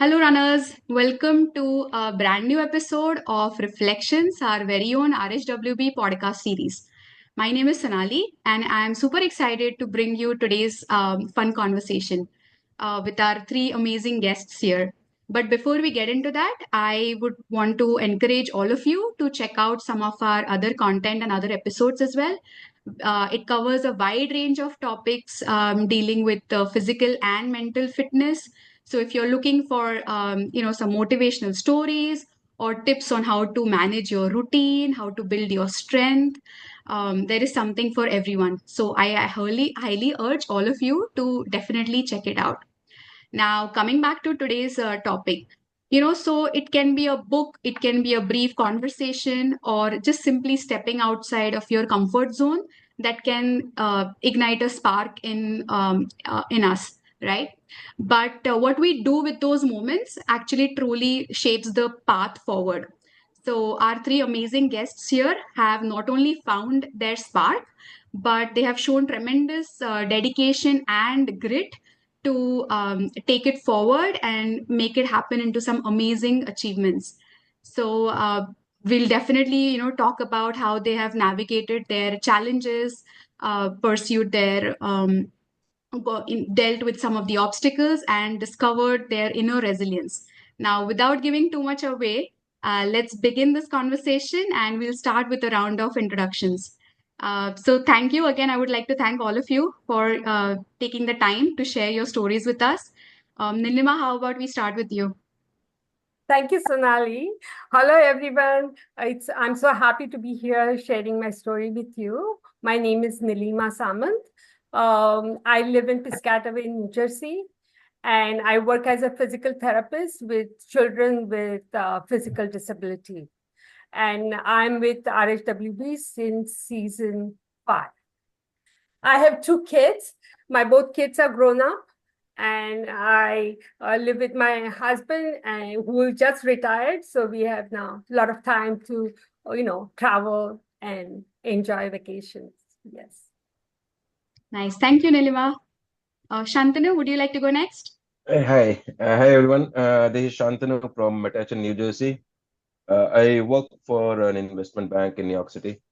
Hello, runners. Welcome to a brand new episode of Reflections, our very own RHWB podcast series. My name is Sonali, and I'm super excited to bring you today's fun conversation with our three amazing guests here. But before we get into that, I would want to encourage all of you to check out some of our other content and other episodes as well. It covers a wide range of topics dealing with physical and mental fitness. So if you're looking for some motivational stories or tips on how to manage your routine, how to build your strength, there is something for everyone. So I highly urge all of you to definitely check it out. Now, coming back to today's topic, so it can be a book, it can be a brief conversation, or just simply stepping outside of your comfort zone that can ignite a spark in us, right? But what we do with those moments actually truly shapes the path forward. So, our three amazing guests here have not only found their spark, but they have shown tremendous dedication and grit to take it forward and make it happen into some amazing achievements. So we'll definitely, talk about how they have navigated their challenges, pursued their dealt with some of the obstacles and discovered their inner resilience. Now, without giving too much away, let's begin this conversation and we'll start with a round of introductions. So, thank you again. I would like to thank all of you for taking the time to share your stories with us. Nilima, how about we start with you? Thank you, Sonali. Hello, everyone. I'm so happy to be here sharing my story with you. My name is Neelima Samant. I live in Piscataway, New Jersey, and I work as a physical therapist with children with physical disability. And I'm with RHWB since season 5. I have 2 kids. My both kids are grown up, and I live with my husband, and who just retired. So we have now a lot of time to, travel and enjoy vacations. Yes. Nice. Thank you, Nilima. Shantanu, would you like to go next? Hi everyone. This is Shantanu from Metuchen, New Jersey. I work for an investment bank in New York City.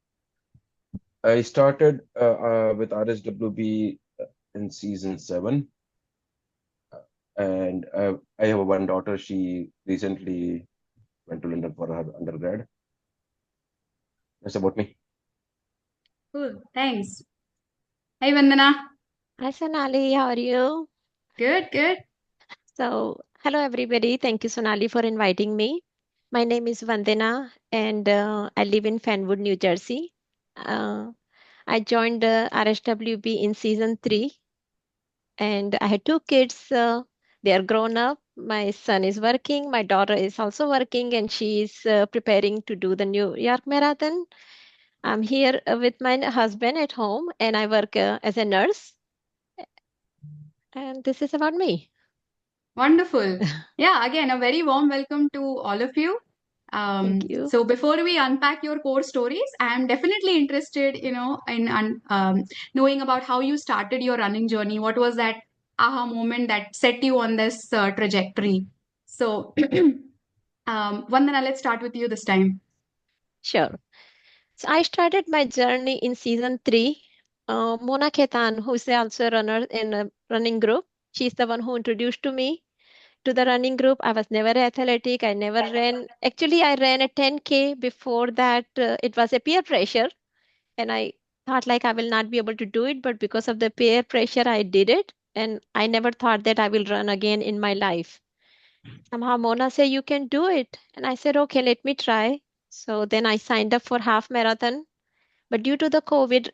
I started with RSWB in season 7, and I have one daughter. She recently went to London for her undergrad. That's about me. Cool. Thanks. Hey, Vandana. Hi, Sonali. How are you? Good, good. Hello everybody. Thank you, Sonali, for inviting me. My name is Vandana, and I live in Fanwood, New Jersey. Uh, I joined RSWB in season 3, and I had 2 kids. They are grown up. My son is working. My daughter is also working, and she is preparing to do the New York Marathon. I'm here with my husband at home, and I work as a nurse. And this is about me. Wonderful. Yeah, again, a very warm welcome to all of you. Thank you. So before we unpack your core stories, I am definitely interested, in knowing about how you started your running journey. What was that aha moment that set you on this trajectory? So, Vandana, let's start with you this time. Sure. So I started my journey in season 3. Mona Khetan, who is also a runner in a running group, she's the one who introduced to me to the running group. I was never athletic. I never ran. Actually, I ran a 10K. Before that, it was a peer pressure, and I thought like I will not be able to do it. But because of the peer pressure, I did it, and I never thought that I will run again in my life. Somehow Mona said, you can do it. And I said, okay, let me try. So then I signed up for half marathon. But due to the COVID,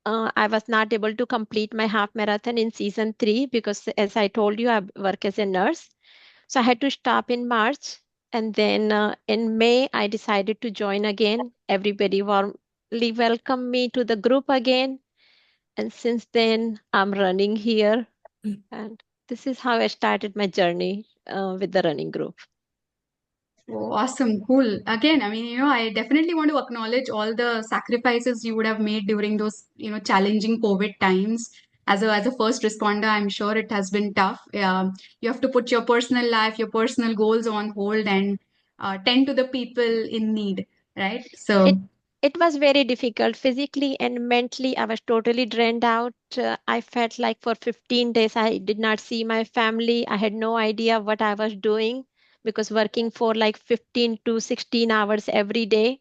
I was not able to complete my half marathon in season 3 because, as I told you, I work as a nurse. So I had to stop in March. And then in May, I decided to join again. Everybody warmly welcomed me to the group again. And since then, I'm running here. And this is how I started my journey with the running group. Oh, awesome, cool. Again, I mean, I definitely want to acknowledge all the sacrifices you would have made during those, challenging COVID times. as a first responder, I'm sure it has been tough. You have to put your personal life, your personal goals on hold and tend to the people in need, right? It So it was very difficult physically and mentally. I was totally drained out. I felt like for 15 days I did not see my family. I had no idea what I was doing because working for like 15 to 16 hours every day,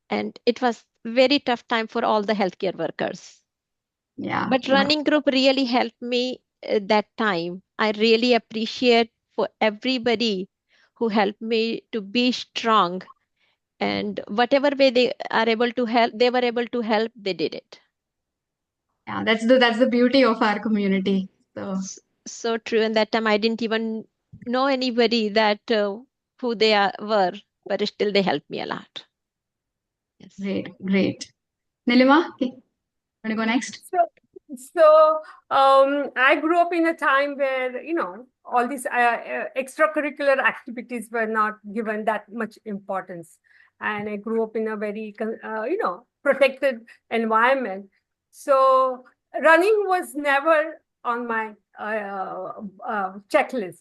and it was very tough time for all the healthcare workers. yeah, But yeah. running group really helped me that time. I really appreciate for everybody who helped me to be strong, and whatever way they are able to help, they were able to help, they did it. Yeah, that's the beauty of our community. So So true. And that time I didn't even know anybody that who they were, but still they helped me a lot. Yes. great, great. Nilima, okay, want to go next? So, so I grew up in a time where, all these extracurricular activities were not given that much importance. And I grew up in a very, protected environment. So running was never on my checklist.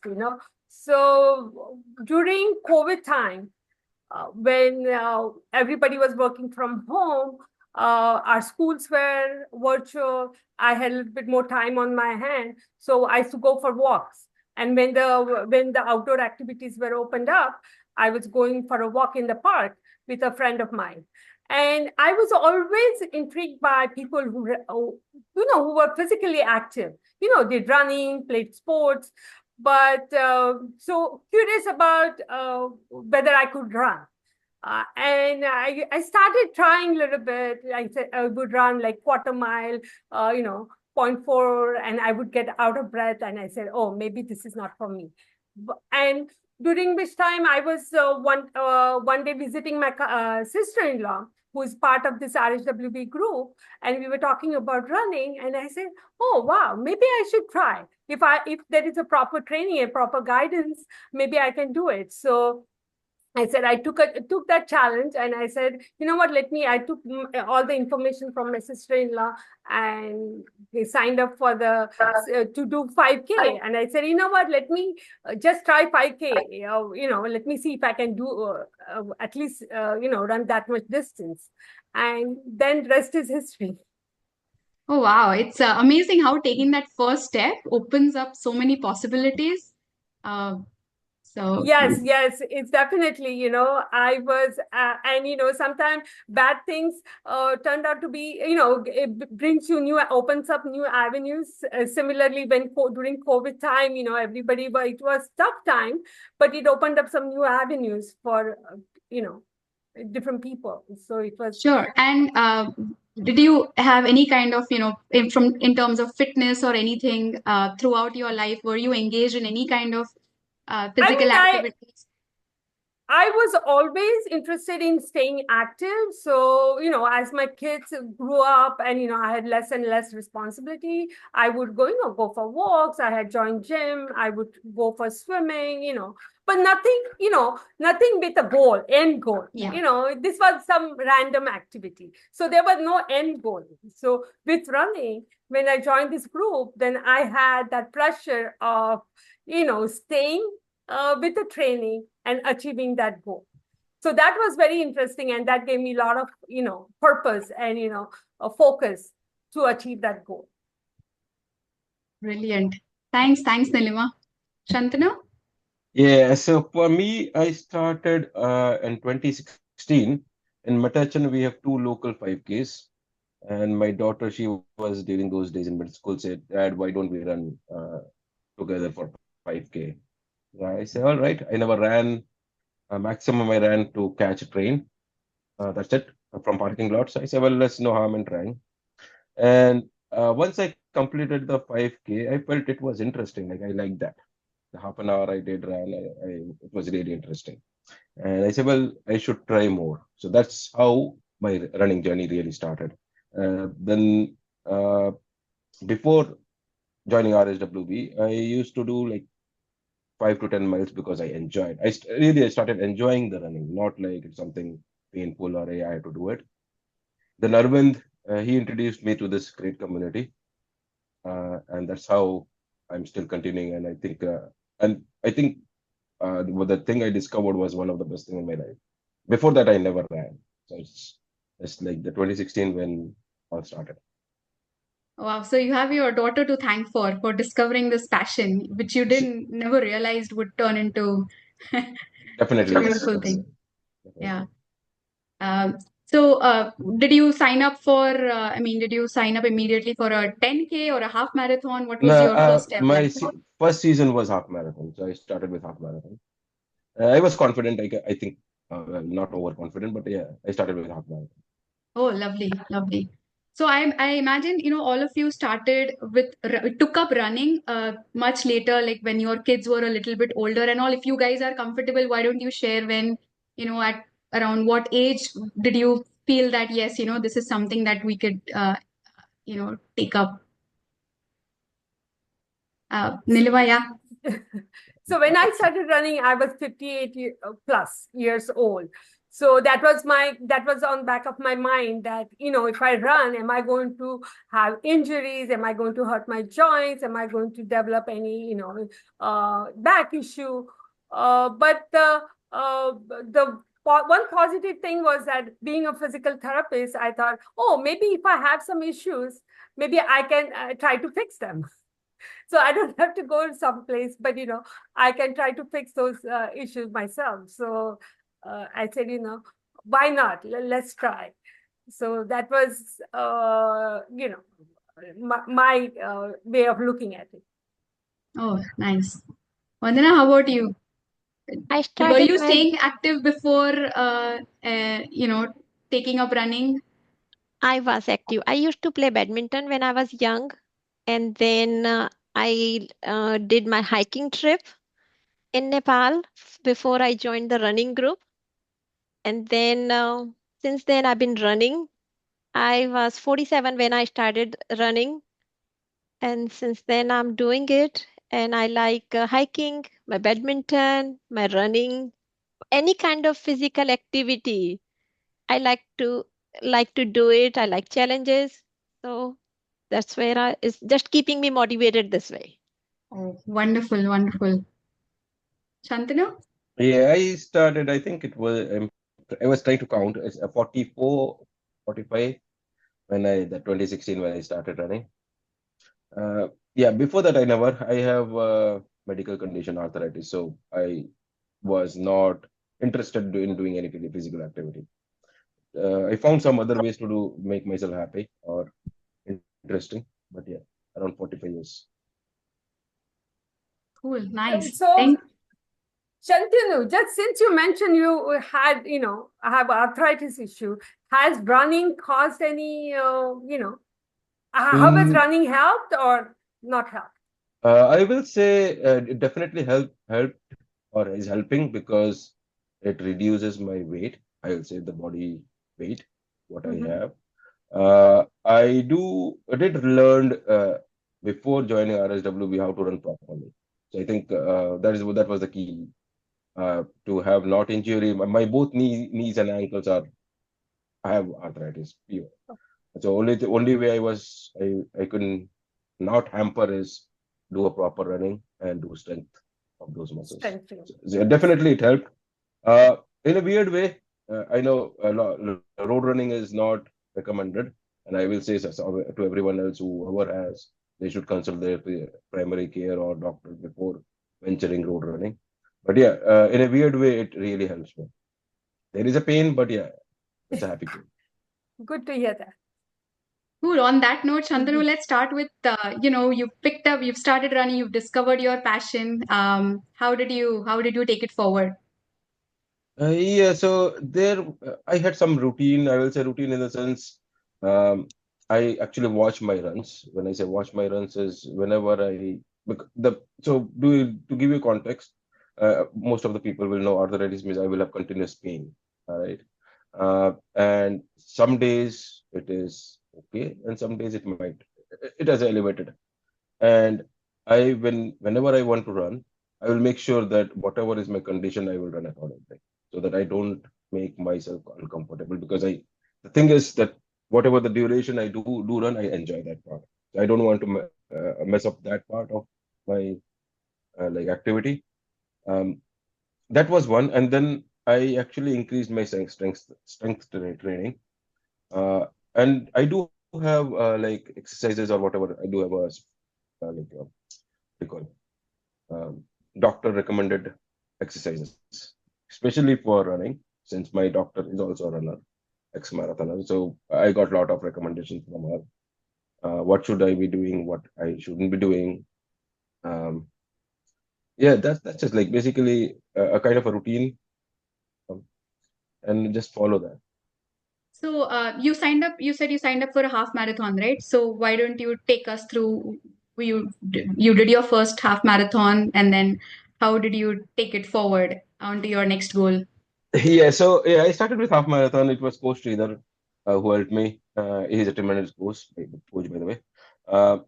So during COVID time, when everybody was working from home, our schools were virtual. I had a little bit more time on my hand, so I used to go for walks. And when the outdoor activities were opened up, I was going for a walk in the park with a friend of mine. And I was always intrigued by people who were physically active. Did running, played sports, but so curious about whether I could run. And I started trying a little bit. I said I would run like quarter mile, 0.4, and I would get out of breath. And I said, oh, maybe this is not for me. And during which time I was one day visiting my sister-in-law, who is part of this RHWB group, and we were talking about running. And I said, oh wow, maybe I should try. If there is a proper training and proper guidance, maybe I can do it. So I said I took that challenge, and I said, you know what, I took all the information from my sister-in-law, and they signed up for to do 5K. And I said, you know what, let me just try 5K. Let me see if I can do at least run that much distance. And then rest is history. Oh wow, it's amazing how taking that first step opens up so many possibilities. Uh, so Yes, it's definitely, I was, and, sometimes bad things turned out to be, it brings you opens up new avenues. Similarly, during COVID time, it was tough time, but it opened up some new avenues for, different people. So it was. sure. And did you have any kind of, in terms of fitness or anything throughout your life? Were you engaged in any kind of I physical mean, activities? I was always interested in staying active. So, as my kids grew up and, I had less and less responsibility, I would go for walks. I had joined gym. I would go for swimming, but nothing with a goal, end goal. Yeah. This was some random activity. So there was no end goal. So with running, when I joined this group, then I had that pressure of, staying with the training and achieving that goal. So that was very interesting, and that gave me a lot of purpose and a focus to achieve that goal. Brilliant. Thanks, Nilima. Shantanu? Yeah, so for me, I started in 2016. In Matachan, we have two local 5Ks. And my daughter, she was during those days in middle school, said, Dad, why don't we run together for 5K? I said, all right. I never ran. Maximum I ran to catch a train. That's it, from parking lots. I said, well, let's no harm in trying. And once I completed the 5K, I felt it was interesting. Like I liked that. The half an hour I did run, it was really interesting. And I said, well, I should try more. So that's how my running journey really started. Then before joining RHWB, I used to do like 5 to 10 miles because I enjoyed. I started enjoying the running, not like it's something painful or I had to do it. Then Arvind, he introduced me to this great community. and that's how I'm still continuing. And I think the thing I discovered was one of the best thing in my life. Before that, I never ran. So it's like the 2016 when all started. Wow. So you have your daughter to thank for discovering this passion, which you She, didn't never realized would turn into such definitely a yes, beautiful yes, thing. Yeah. definitely. Um, so, did you sign up for, I mean, did you sign up immediately for a 10K or a half marathon? What No, was your first step like? first season was half marathon, so I started with half marathon. I was confident. I think not overconfident, but yeah, I started with half marathon. Oh, lovely, lovely. So I imagine, all of you started with, took up running much later, like when your kids were a little bit older and all. If you guys are comfortable, why don't you share when, at around what age did you feel that, yes, this is something that we could, take up? Nilima, yeah. So when I started running, I was 58 plus years old. So that was on back of my mind that, if I run, am I going to have injuries? Am I going to hurt my joints? Am I going to develop any, back issue? But one positive thing was that being a physical therapist, I thought, oh, maybe if I have some issues, maybe I can try to fix them. So I don't have to go someplace, but I can try to fix those issues myself. So I said, why not? Let's try. So that was my way of looking at it. Oh, nice. Vandana, how about you? I Were started you my staying active before, taking up running? I was active. I used to play badminton when I was young, and then I did my hiking trip in Nepal before I joined the running group. And then since then, I've been running. I was 47 when I started running, and since then, I'm doing it. And I like hiking, my badminton, my running, any kind of physical activity. I like to do it. I like challenges. So that's where it's just keeping me motivated this way. Oh, wonderful, wonderful. Shantanu? Yeah, I started. I think it was. I was trying to count. It's a 44, 45 when the 2016 when I started running. Yeah, before that I have medical condition arthritis, so I was not interested in doing any physical activity. I found some other ways to make myself happy or interesting, but yeah, around 45 years. Cool, nice. So Thank Shantanu, just since you mentioned you had, have arthritis issue, has running caused any, how has Mm, running helped or not helped? I will say it definitely helped or is helping because it reduces my weight. I will say the body weight, what I Mm-hmm. have. I did learn before joining RSWB how to run properly. So I think that was the key to have not injury. My both knees and ankles I have arthritis. Pure. So the only way I couldn't not hamper is do a proper running and do strength of those muscles. Strengthening. So Yes. definitely it helped. In a weird way, I know road running is not recommended, and I will say so to everyone else whoever has, they should consult their primary care or doctor before venturing road running. But yeah, in a weird way, it really helps me. There is a pain, but yeah, it's a happy pain. Good to hear that. Cool. On that note, Shantanu, Mhm. let's start with, you've started running, you've discovered your passion. How did you take it forward? Yeah, so there I had some routine. I will say routine in the sense I actually watch my runs. When I say watch my runs is whenever the so to give you context, most of the people will know arthritis means I will have continuous pain. All right. And some days it is okay, and some days it has elevated. And whenever I want to run, I will make sure that whatever is my condition, I will run accordingly, so that I don't make myself uncomfortable. Because the thing is that whatever the duration I do run, I enjoy that part. So I don't want to mess up that part of my like activity. Um, that was one, and then I actually increased my training. Uh, and I do have like exercises or whatever. I do have a like what do you call doctor recommended exercises, especially for running, since my doctor is also a runner, ex-marathoner. So I got a lot of recommendations from her. What should I be doing? What I shouldn't be doing? Um, yeah, that's just like basically a kind of a routine, um, and just follow that. So you signed up. You said you signed up for a half marathon, right? So why don't you take us through? You did your first half marathon, and then how did you take it forward onto your next goal? Yeah, so yeah, I started with half marathon. It was Coach Sridhar who helped me. He's a tremendous coach, by the way. Uh,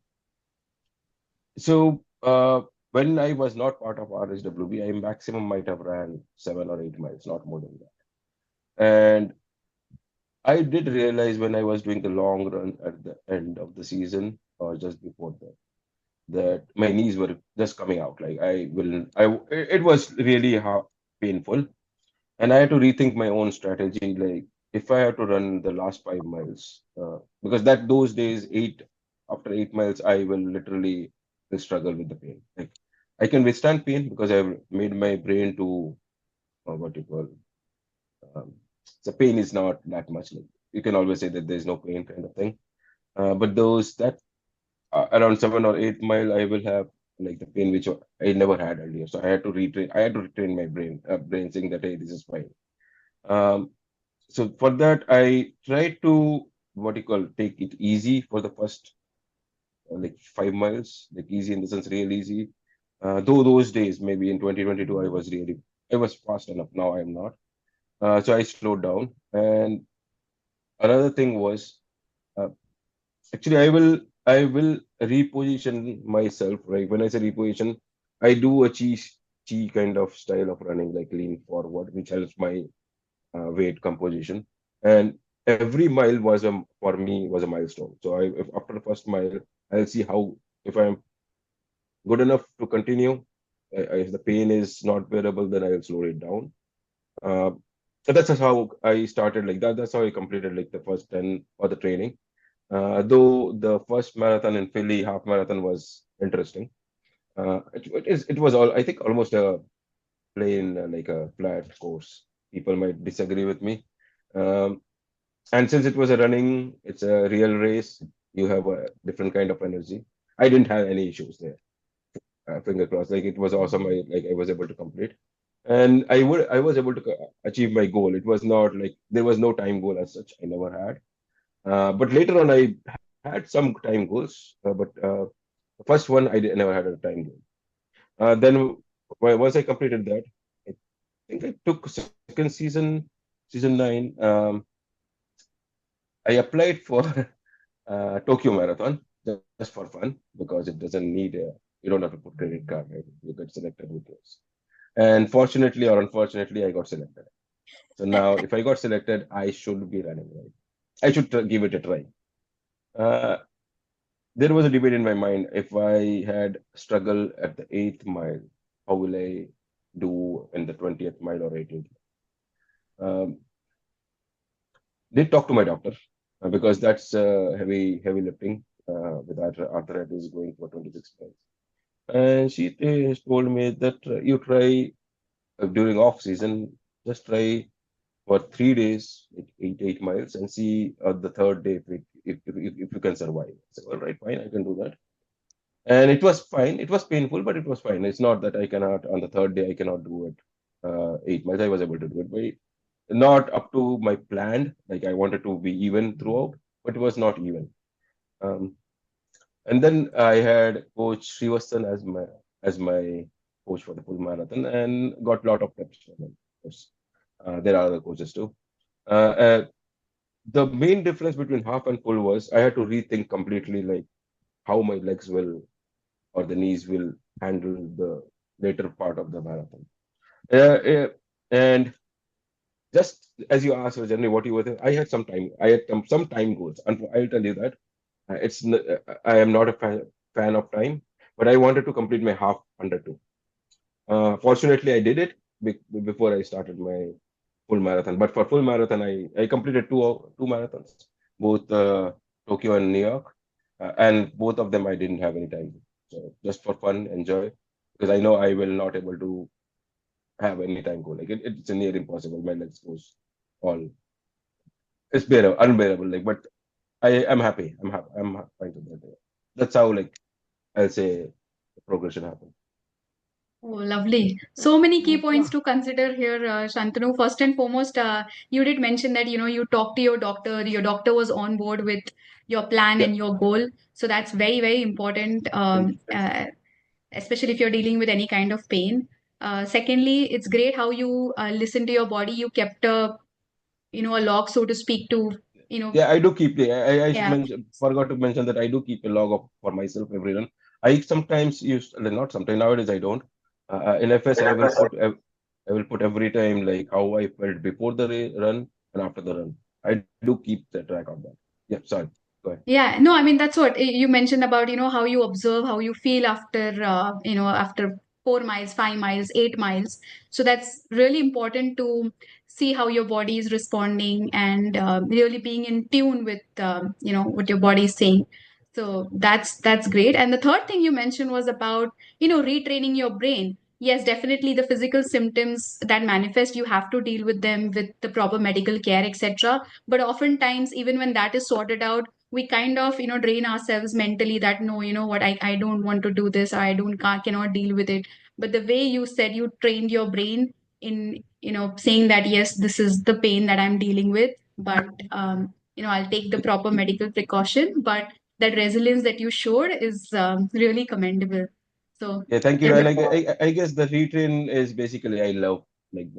so when I was not part of RHWB, I maximum might have ran 7 or 8 miles, not more than that. And I did realize when I was doing the long run at the end of the season or just before that my knees were just coming out. Like it was really painful. And I had to rethink my own strategy. Like if I had to run the last 5 miles, because that those days, after 8 miles, I will literally struggle with the pain. Like I can withstand pain because I've made my brain to what you call um, the pain is not that much. Like you can always say that there's no pain kind of thing. But those that around 7 or 8 mile, I will have like the pain which I never had earlier. So I had to retrain. I had to retrain my brain saying that hey, this is fine. Um, so for that, I try to what you call take it easy for the first like 5 miles, like easy in the sense real easy. Though those days, maybe in 2022, I was fast enough. Now I'm not. So I slowed down. And another thing was uh, actually I will reposition myself. Right when I say reposition, I do a chi kind of style of running, like lean forward, which helps my weight composition. And every mile for me was a milestone. So if after the first mile, I'll see how if I'm good enough to continue. If the pain is not bearable, then I'll slow it down. Uh, so that's just how I started like that. That's how I completed like the first 10 or the training. Though the first marathon in Philly, half marathon was interesting. It was all I think almost a plain like a flat course. People might disagree with me. Um, and since it was a running, it's a real race. You have a different kind of energy. I didn't have any issues there. Finger crossed. Like it was awesome. I was able to complete, and I was able to achieve my goal. It was not like there was no time goal as such. I never had. But later on, I had some time goals. But the first one never had a time goal. Then once I completed that, I think I took second season 9. I applied for Tokyo Marathon just for fun because it doesn't need you don't have to put credit card, right? You get selected with those. And fortunately or unfortunately, I got selected. So now, if I got selected, I should be running, right? I should give it a try. Uh, there was a debate in my mind. If I had struggle at the 8th mile, how will I do in the 20th mile or 18th? Um, did talk to my doctor because that's heavy lifting with arthritis going for 26 miles. And she told me that you try during off season, just try for 3 days, like 8 miles, and see the third day if you can survive. I said, all right, fine, I can do that. And it was fine. It was painful, but it was fine. It's not that I cannot on the third day I cannot do it. 8 miles I was able to do it, but not up to my plan. Like I wanted to be even throughout, but it was not even. Um, and then I had Coach Srivasan as my coach for the full marathon, and got a lot of tips from him. Of course, there are other coaches too. Uh, uh, the main difference between half and full was I had to rethink completely, like how my legs will or the knees will handle the later part of the marathon. And just as you asked, generally, what you were thinking, I had some time. I had some time goals, and I'll tell you that I am not a fan of time, but I wanted to complete my half under 2. Fortunately, I did it before I started my full marathon. But for full marathon, I completed two marathons, both Tokyo and New York, and both of them I didn't have any time. So just for fun, enjoy, because I know I will not able to have any time goal. Like it's a near impossible. My legs goes all it's bearable, unbearable. Like, but I'm happy. I'm happy. Fine with that. That's how like I'll say the progression happened. Oh, lovely. So many key points Yeah. to consider here, Shantanu. First and foremost, you did mention that, you talked to your doctor. Your doctor was on board with your plan Yeah. and your goal. So that's very, very important, Thank you. Thank you. especially if you're dealing with any kind of pain. Secondly, it's great how you listen to your body. You kept a log, so to speak, to, you know, Yeah, I do keep. yeah. Forgot to mention that I do keep a log of for myself every run. I sometimes use, well, not sometimes, nowadays I don't. In FS, I will put every time like how I felt before the run and after the run. I do keep the track of that. Yeah, sorry. Go ahead. Yeah, no, I mean that's what you mentioned about, how you observe, how you feel after, after 4 miles, 5 miles, 8 miles. So that's really important to see how your body is responding and really being in tune with, what your body is saying. So that's great. And the third thing you mentioned was about, retraining your brain. Yes, definitely the physical symptoms that manifest, you have to deal with them with the proper medical care, etc. But oftentimes, even when that is sorted out, we kind of drain ourselves mentally that no, you know what, I don't want to do this, I don't cannot deal with it. But the way you said you trained your brain in saying that yes, this is the pain that I'm dealing with, but I'll take the proper medical precaution, but that resilience that you showed is really commendable. So Yeah, thank you. yeah. I guess the retrain is basically I love like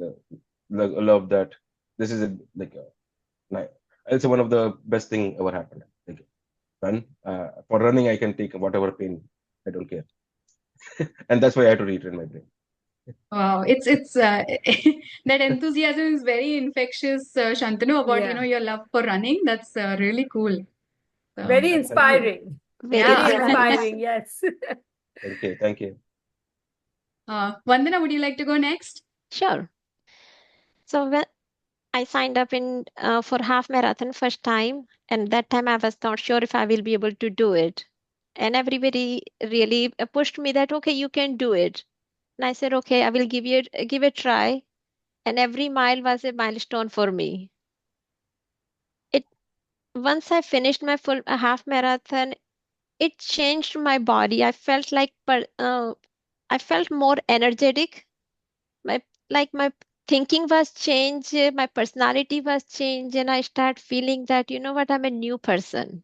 love that this is like a like it's one of the best thing ever happened. Like run for running, I can take whatever pain. I don't care, and that's why I had to retrain my brain. Wow, it's that enthusiasm is very infectious, Shantanu, about Yeah. your love for running. That's really cool. So Very Thank you. inspiring. Very Very yeah. nice. inspiring. Yes. Thank you. Thank you. Vandana, would you like to go next? Sure. So when I signed up in for half marathon first time, and that time I was not sure if I will be able to do it. And everybody really pushed me that okay, you can do it. And I said, okay, I will give it a try. And every mile was a milestone for me. It Once I finished my full half marathon, it changed my body. I felt more energetic. My my thinking was changed, my personality was changed, and I start feeling that you know what, I'm a new person.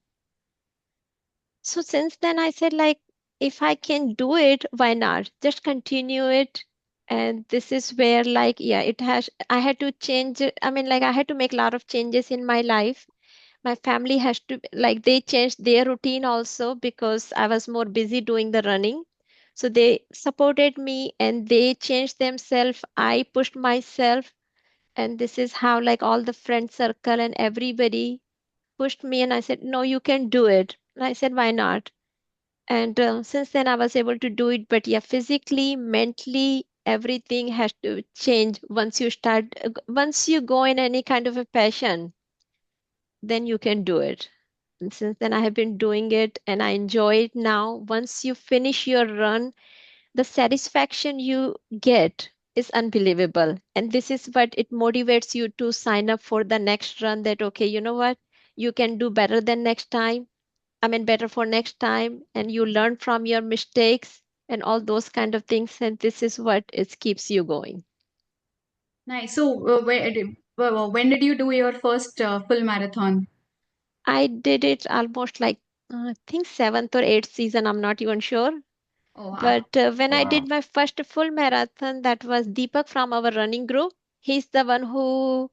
So since then I said like, if I can do it, why not just continue it? And this is where like, yeah, it has I had to change it. I mean, like, I had to make a lot of changes in my life. My family has to, like, they changed their routine also because I was more busy doing the running. So they supported me and they changed themselves. I pushed myself. And this is how, like, all the friend circle and everybody pushed me. And I said, no, you can do it. And I said, why not? And since then, I was able to do it. But yeah, physically, mentally, everything has to change once you start, once you go in any kind of a passion, then you can do it. And since then, I have been doing it and I enjoy it now. Once you finish your run, the satisfaction you get is unbelievable. And this is what it motivates you to sign up for the next run, that, okay, you know what? You can do better than next time. I mean, better for next time. And you learn from your mistakes and all those kind of things. And this is what it keeps you going. Nice. So when did you do your first full marathon? I did it almost like, I think seventh or eighth season. I'm not even sure. Oh, wow. But when I did Wow. my first full marathon, that was Deepak from our running group. He's the one who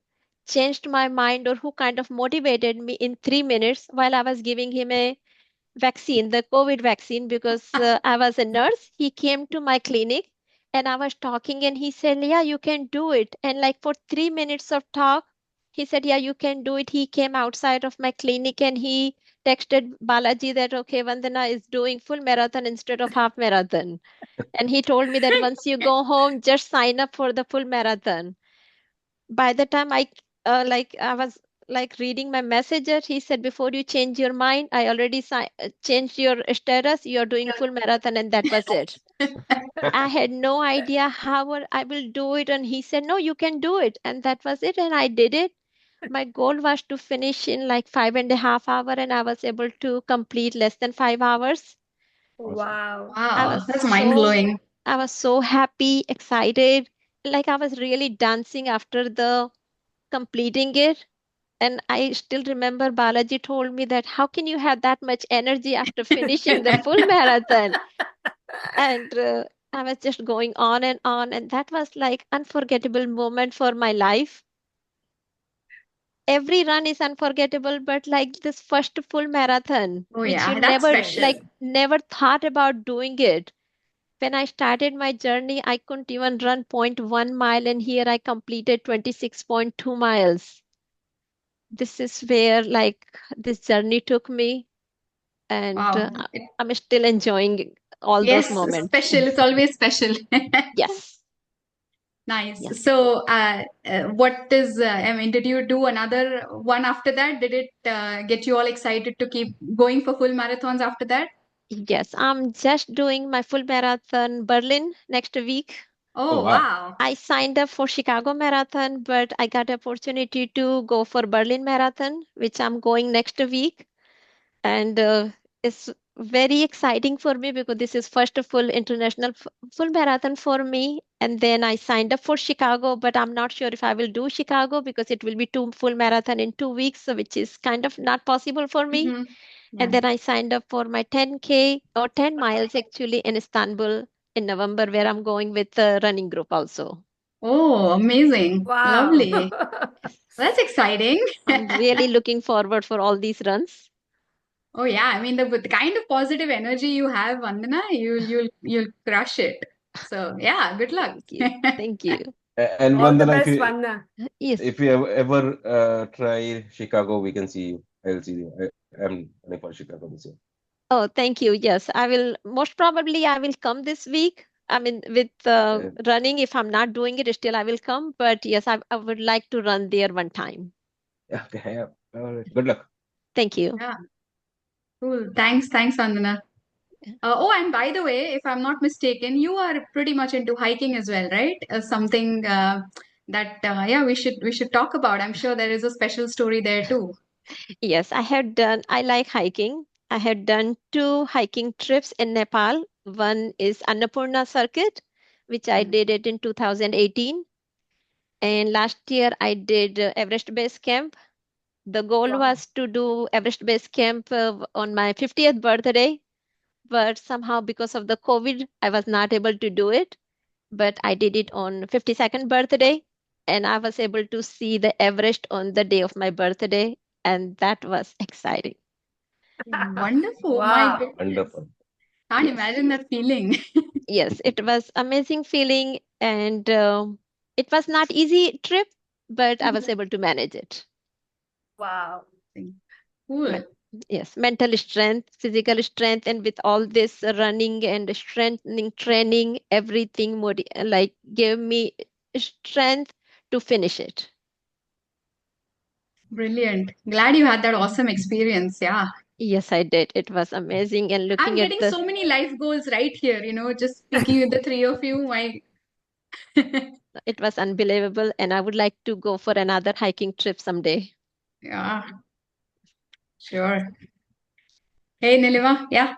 changed my mind, or who kind of motivated me in 3 minutes while I was giving him a vaccine, the COVID vaccine, because I was a nurse. He came to my clinic and I was talking, and he said, yeah, you can do it. And like for 3 minutes of talk, he said, yeah, you can do it. He came outside of my clinic and he texted Balaji that, okay, Vandana is doing full marathon instead of half marathon. And he told me that once you go home, just sign up for the full marathon. By the time I was like reading my messages, he said, before you change your mind, I already changed your status. You're doing full marathon, and that was it. I had no idea how I will do it. And he said, no, you can do it. And that was it. And I did it. My goal was to finish in like 5.5 hours, and I was able to complete less than 5 hours. Awesome. Wow. I Wow, was that's mind-blowing. I was so happy, excited. Like I was really dancing after the completing it. And I still remember Balaji told me that how can you have that much energy after finishing the full marathon? And I was just going on, and that was like unforgettable moment for my life. Every run is unforgettable, but like this first full marathon, Oh which you yeah, that's never special. Yes. never thought about doing it. When I started my journey, I couldn't even run 0.1 mile, and here I completed 26.2 miles. This is where like this journey took me, and Wow. I'm still enjoying all those Yes, moments. special. It's always special. Yes, Nice. yes, So, what is, I mean, did you do another one after that? Did it get you all excited to keep going for full marathons after that? yes. I'm just doing my full marathon Berlin next week. Oh, Oh, wow. wow. I signed up for Chicago Marathon, but I got opportunity to go for Berlin Marathon, which I'm going next week. And it's very exciting for me because this is first full international full marathon for me. And then I signed up for Chicago, but I'm not sure if I will do Chicago because it will be two full marathon in 2 weeks, so which is kind of not possible for me. Mm-hmm. And Yeah. then I signed up for my 10K or 10 miles actually in Istanbul in November, where I'm going with the running group also. Oh, amazing. Wow. Lovely. That's Yes. exciting. I'm really looking forward for all these runs. Oh yeah, I mean the kind of positive energy you have, Vandana, you'll crush it. So yeah, good luck. Thank you. Thank you. And All the Vandana, best, Vanna. Yes. if you ever try Chicago, we can see you. I'll see you. I'm running for Chicago this year. Oh, thank you. Yes, I will. Most probably, I will come this week. I mean, with Uh, running, if I'm not doing it, still I will come. But yes, I would like to run there one time. okay, yeah. All right. Good luck. Thank you. Yeah, cool. Thanks, Vandana. Oh, and by the way, if I'm not mistaken, you are pretty much into hiking as well, right? Something that yeah, we should talk about. I'm sure there is a special story there too. Yes, I like hiking. I have done two hiking trips in Nepal. One is Annapurna Circuit, which I Mm. did it in 2018. And last year I did Everest Base Camp. The goal Wow. was to do Everest Base Camp on my 50th birthday, but somehow because of the COVID, I was not able to do it. But I did it on 52nd birthday, and I was able to see the Everest on the day of my birthday, and that was exciting. Wonderful. My Wow. goodness. Wonderful. Can't Yes, imagine that feeling. yes, it was amazing feeling, and it was not easy trip, but I was able to manage it. Wow. Me- Cool. Yes, mental strength, physical strength, and with all this running and strengthening training, everything like gave me strength to finish it. Brilliant. Glad you had that awesome experience. Yeah. Yes, I did. It was amazing. And I'm looking at getting the, so many life goals right here, just speaking with the three of you. My it was unbelievable. And I would like to go for another hiking trip someday. yeah, sure. Hey, Nilima. Yeah.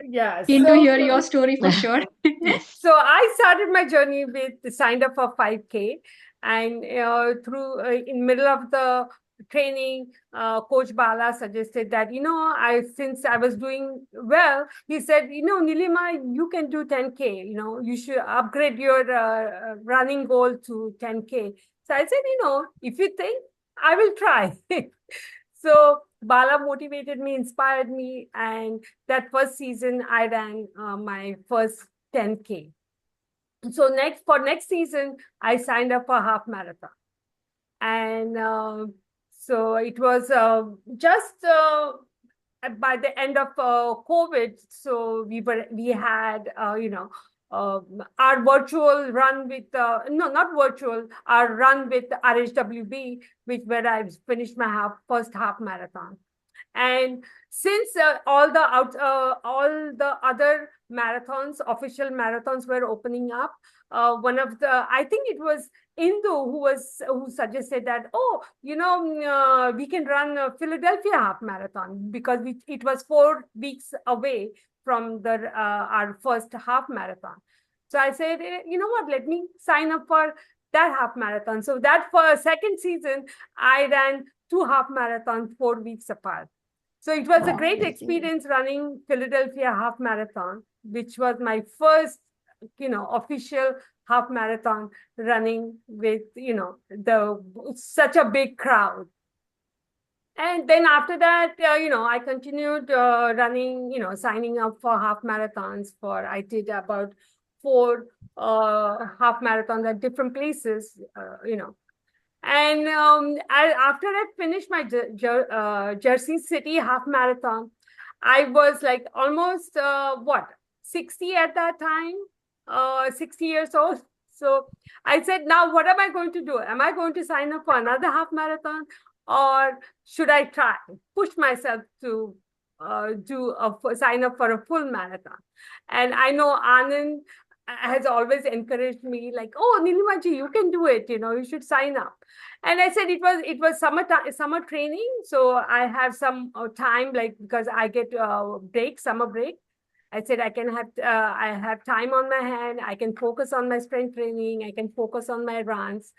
Yeah. Keen to So hear your story for sure. Yes. So I started my journey with signed up for 5K, and through in middle of the training, Coach Bala suggested that I since I was doing well, he said Nilima, you can do 10K. You should upgrade your running goal to 10K. So I said, if you think, I will try. So Bala motivated me, inspired me, and that first season I ran my first 10K. So next season I signed up for half marathon, and So it was just by the end of COVID. So we had our virtual run with no, not virtual, our run with RHWB, where I finished my first half marathon. And since all the other marathons, official marathons, were opening up, one of the, I think it was Indu who suggested that, we can run a Philadelphia half marathon, because it was 4 weeks away from our first half marathon. So I said, you know what, let me sign up for that half marathon. So that for second season, I ran 2 half marathons 4 weeks apart. So it was a great experience running Philadelphia half marathon, which was my first, official half marathon running with, such a big crowd. And then after that, I continued running, signing up for half marathons I did about 4 half marathons at different places, And after I finished my Jersey City half marathon, I was like almost 60 at that time, 60 years old. So I said, now what am I going to do? Am I going to sign up for another half marathon, or should I push myself to sign up for a full marathon? And I know Anand has always encouraged me, like, oh, Neelima ji, you can do it, you should sign up. And I said it was summer training, so I have some time, like, because I get summer break. I said I have time on my hand. I can focus on my strength training. I can focus on my runs.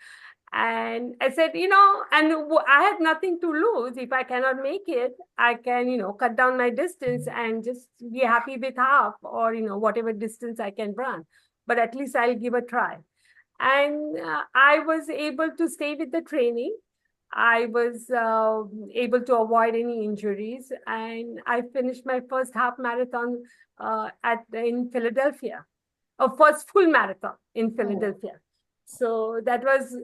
And I said, and I had nothing to lose. If I cannot make it, I can, cut down my distance and just be happy with half, or, whatever distance I can run. But at least I'll give a try. And I was able to stay with the training. I was able to avoid any injuries. And I finished my first half marathon in Philadelphia, a first full marathon in Philadelphia. So that was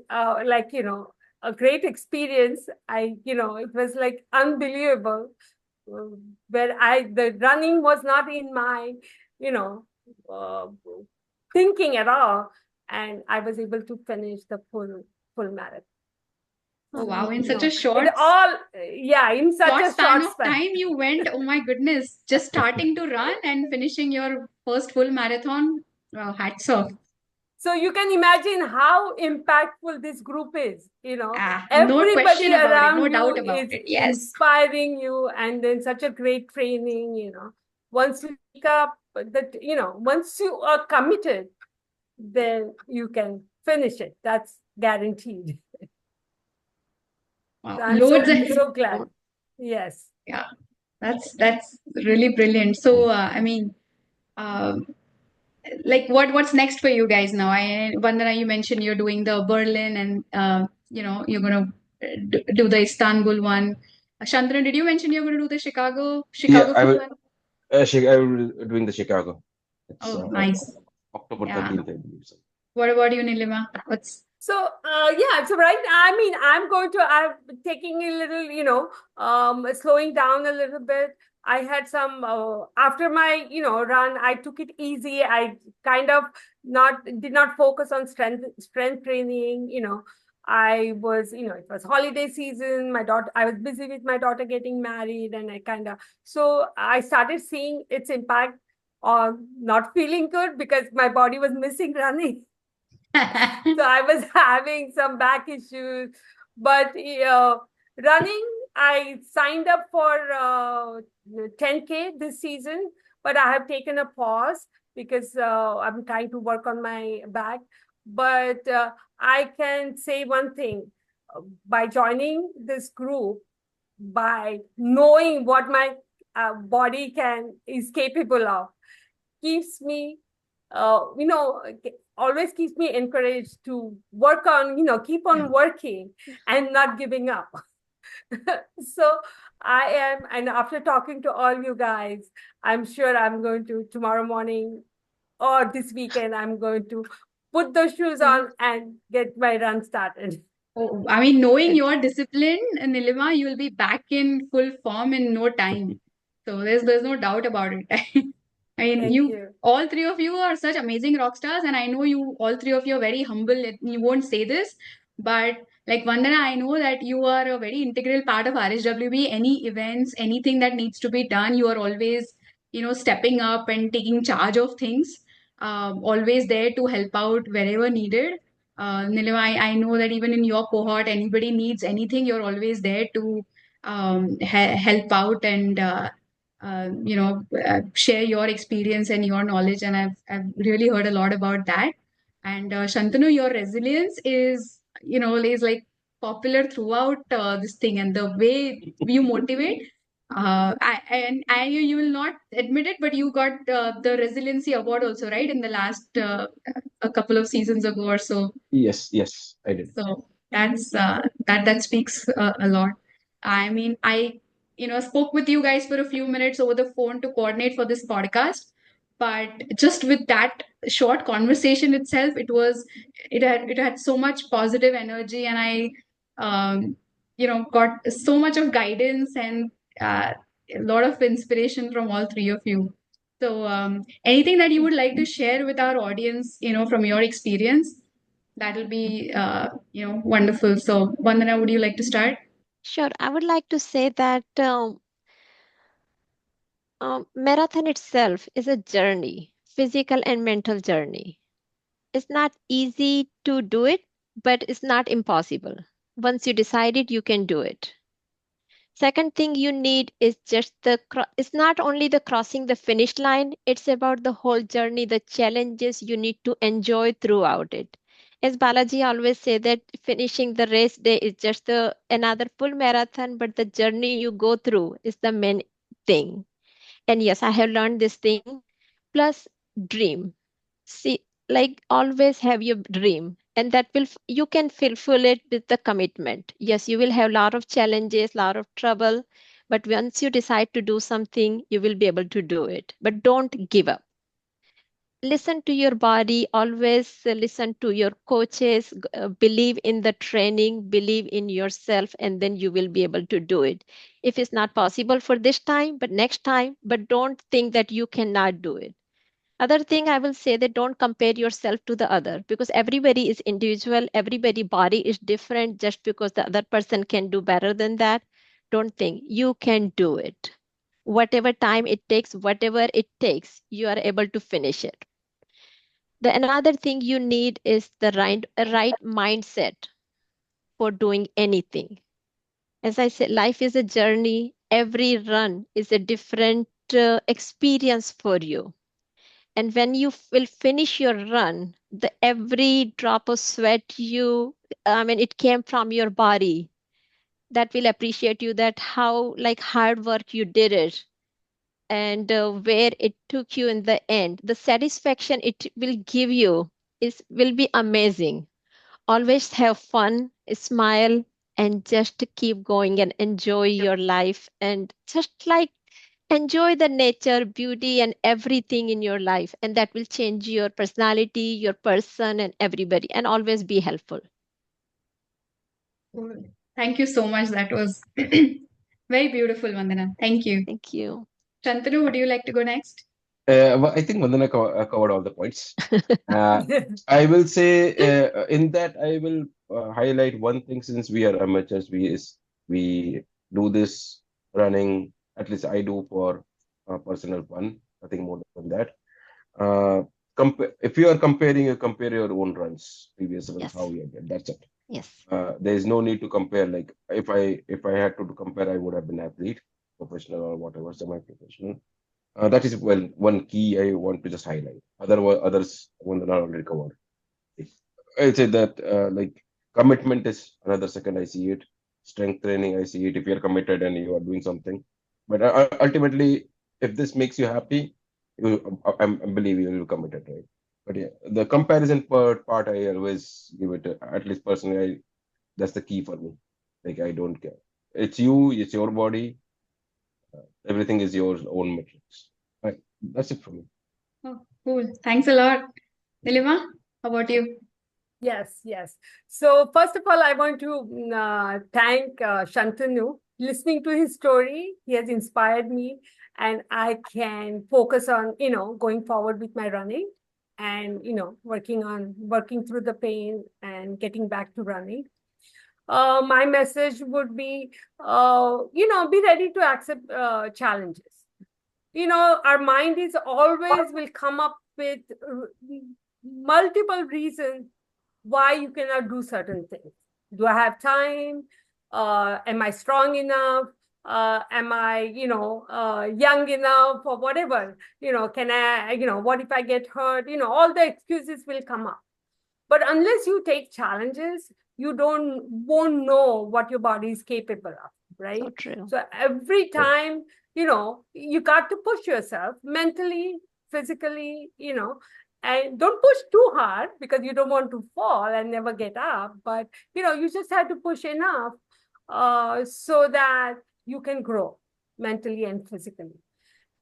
a great experience. It was like unbelievable, where the running was not in my, uh, thinking at all. And I was able to finish the full marathon. Oh, wow. In such No, a short in such a span short of span. time, you went, oh my goodness, just starting to run and finishing your first full marathon. Wow, hats off. So you can imagine how impactful this group is. No Everybody question about it, around no you doubt about is it. Yes. inspiring you, and then such a great training. Once you pick up that, once you are committed, then you can finish it. That's guaranteed. Wow. So I'm so glad. Yes. Yeah, that's really brilliant. So, I mean, like what's next for you guys now? Vandana, you mentioned you're doing the Berlin, and you're gonna do the Istanbul one. Shantanu, did you mention you're gonna do the Chicago Yeah, I will. one? I will be doing the Chicago. It's Oh, nice. October Yeah. 13th, I believe. So. What about you, Neelima? So so right. I mean, I'm taking a little, slowing down a little bit. I had some after my run. I took it easy. I kind of did not focus on strength training. I was it was holiday season. I was busy with my daughter getting married, and so I started seeing its impact on not feeling good, because my body was missing running. So I was having some back issues, but running, I signed up for 10K this season, but I have taken a pause because I'm trying to work on my back. But I can say one thing: by joining this group, by knowing what my body is capable of, keeps me always keeps me encouraged to work on, keep on working and not giving up. So I am, and after talking to all you guys, I'm sure I'm going to tomorrow morning or this weekend, I'm going to put those shoes on and get my run started. Oh, I mean, knowing your discipline, Nilima, you will be back in full form in no time. So there's no doubt about it. I mean, Thank you you. all three of you are such amazing rock stars, and I know you all three of you are very humble. You won't say this, but like Vandana, I know that you are a very integral part of RHWB. Any events, anything that needs to be done, you are always, stepping up and taking charge of things. Always there to help out wherever needed. Nilima, I know that even in your cohort, anybody needs anything, you're always there to help out and share your experience and your knowledge. And I've really heard a lot about that. And Shantanu, your resilience is like popular throughout this thing, and the way you motivate. You will not admit it, but you got the resiliency award also, right? In the last a couple of seasons ago or so. Yes, I did. So that speaks a lot. I mean, I spoke with you guys for a few minutes over the phone to coordinate for this podcast, but just with that short conversation itself, it had so much positive energy, and I got so much of guidance and a lot of inspiration from all three of you. So, anything that you would like to share with our audience, from your experience? That'll be, wonderful. So, Vandana, would you like to start? Sure. I would like to say that marathon itself is a journey, physical and mental journey. It's not easy to do it, but it's not impossible. Once you decide it, you can do it. Second thing you need is just it's not only the crossing the finish line, it's about the whole journey, the challenges you need to enjoy throughout it. As Balaji always say that finishing the race day is just another full marathon, but the journey you go through is the main thing. And yes, I have learned this thing. Plus, dream. See, like always have your dream, and that will you can fulfill it with the commitment. Yes, you will have a lot of challenges, lot of trouble, but once you decide to do something, you will be able to do it. But don't give up. Listen to your body, always listen to your coaches, believe in the training, believe in yourself, and then you will be able to do it. If it's not possible for this time, but next time, but don't think that you cannot do it. Other thing I will say that don't compare yourself to the other, because everybody is individual, everybody body is different. Just because the other person can do better than that, don't think you can do it. Whatever time it takes, whatever it takes, you are able to finish it. The another thing you need is the right mindset for doing anything. As I said, life is a journey. Every run is a different experience for you. And when you will finish your run, the every drop of sweat it came from your body, that will appreciate you, that how like hard work you did it, and where it took you in the end. The satisfaction it will give you will be amazing. Always have fun, smile, and just keep going and enjoy your life, and just like enjoy the nature, beauty, and everything in your life, and that will change your personality, your person, and everybody. And always be helpful. Cool. Thank you so much. That was very beautiful, Vandana. Thank you. Thank you. Shantanu, would you like to go next? Well, I think Vandana covered all the points. I will say in that I will highlight one thing. Since we are amateurs, we do this running. At least I do for personal fun. Nothing more than that. If you are comparing, you compare your own runs, previous runs, Yes. how you did. That's it. Yes. There is no need to compare. Like if I had to compare, I would have been athlete, professional or whatever, semi-professional. That is one key I want to just highlight. Others Vandana already covered. I'll say that like commitment is another second. I see it. Strength training, I see it. If you're committed and you are doing something, but ultimately, if this makes you happy, I believe you will commit it, right? But yeah, the comparison part I always give it. At least personally, that's the key for me. Like I don't care. It's you. It's your body. Everything is your own metrics. Right. That's it for me. Oh, cool. Thanks a lot. Nilima, how about you? Yes, yes. So first of all, I want to thank Shantanu. Listening to his story, he has inspired me, and I can focus on, going forward with my running, and working through the pain and getting back to running. My message would be, be ready to accept challenges. Our mind is always will come up with multiple reasons why you cannot do certain things. Do I have time? Am I strong enough? Am I, young enough or whatever? Can I, what if I get hurt? All the excuses will come up. But unless you take challenges, you won't know what your body is capable of, right? So true. So every time, you got to push yourself mentally, physically, and don't push too hard because you don't want to fall and never get up. But, you just have to push enough so that you can grow mentally and physically.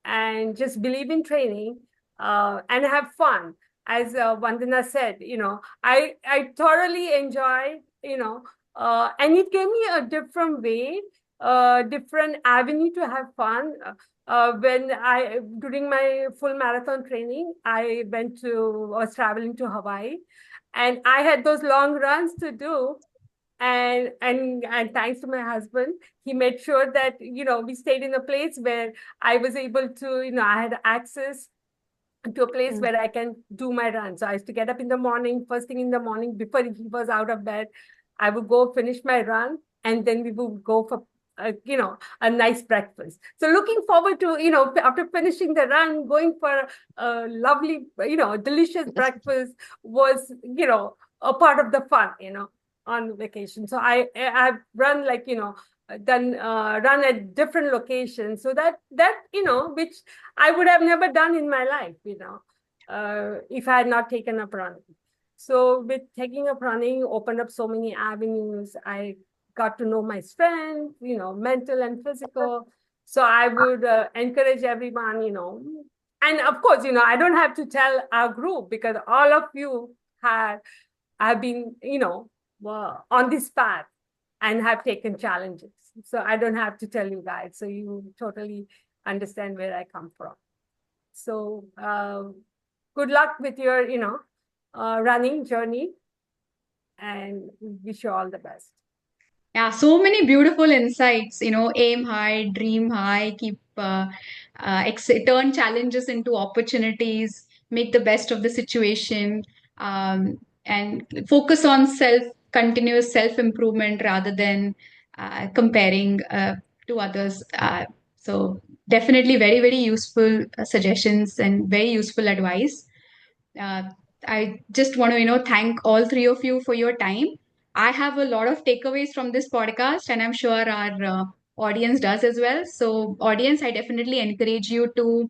And just believe in training and have fun. As Vandana said, I thoroughly enjoy, and it gave me a different way, different avenue to have fun. When during my full marathon training, I was traveling to Hawaii, and I had those long runs to do. And thanks to my husband, he made sure that we stayed in a place where I was able to, I had access to a place where I can do my run. So I used to get up in the morning, first thing in the morning, before he was out of bed, I would go finish my run, and then we would go for a nice breakfast. So looking forward to, after finishing the run, going for a lovely, delicious breakfast was, a part of the fun, on vacation. So I've run done run at different locations. So that which I would have never done in my life, if I had not taken up running. So with taking up running, opened up so many avenues. I got to know my strength, mental and physical. So I would encourage everyone, and of course, I don't have to tell our group because all of you have been, on this path and have taken challenges. So I don't have to tell you guys. So you totally understand where I come from. So good luck with your, running journey, and wish you all the best. Yeah, so many beautiful insights, aim high, dream high, keep turn challenges into opportunities, make the best of the situation, and focus on continuous self improvement rather than comparing to others. So definitely very, very useful suggestions and very useful advice. Uh, I just want to, thank all three of you for your time. I have a lot of takeaways from this podcast, and I'm sure our audience does as well. So, audience, I definitely encourage you to,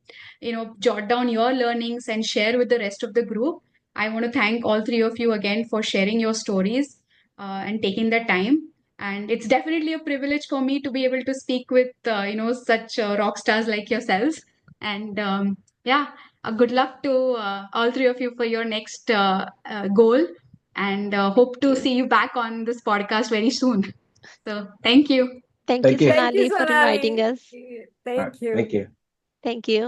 jot down your learnings and share with the rest of the group. I want to thank all three of you again for sharing your stories and taking the time. And it's definitely a privilege for me to be able to speak with, such rock stars like yourselves. And yeah, good luck to all three of you for your next goal, and hope to see you back on this podcast very soon. So, thank you. Thank you, Thank you. Thank you, Sonali, for inviting Sonali. us. Thank you. Thank you. Thank you.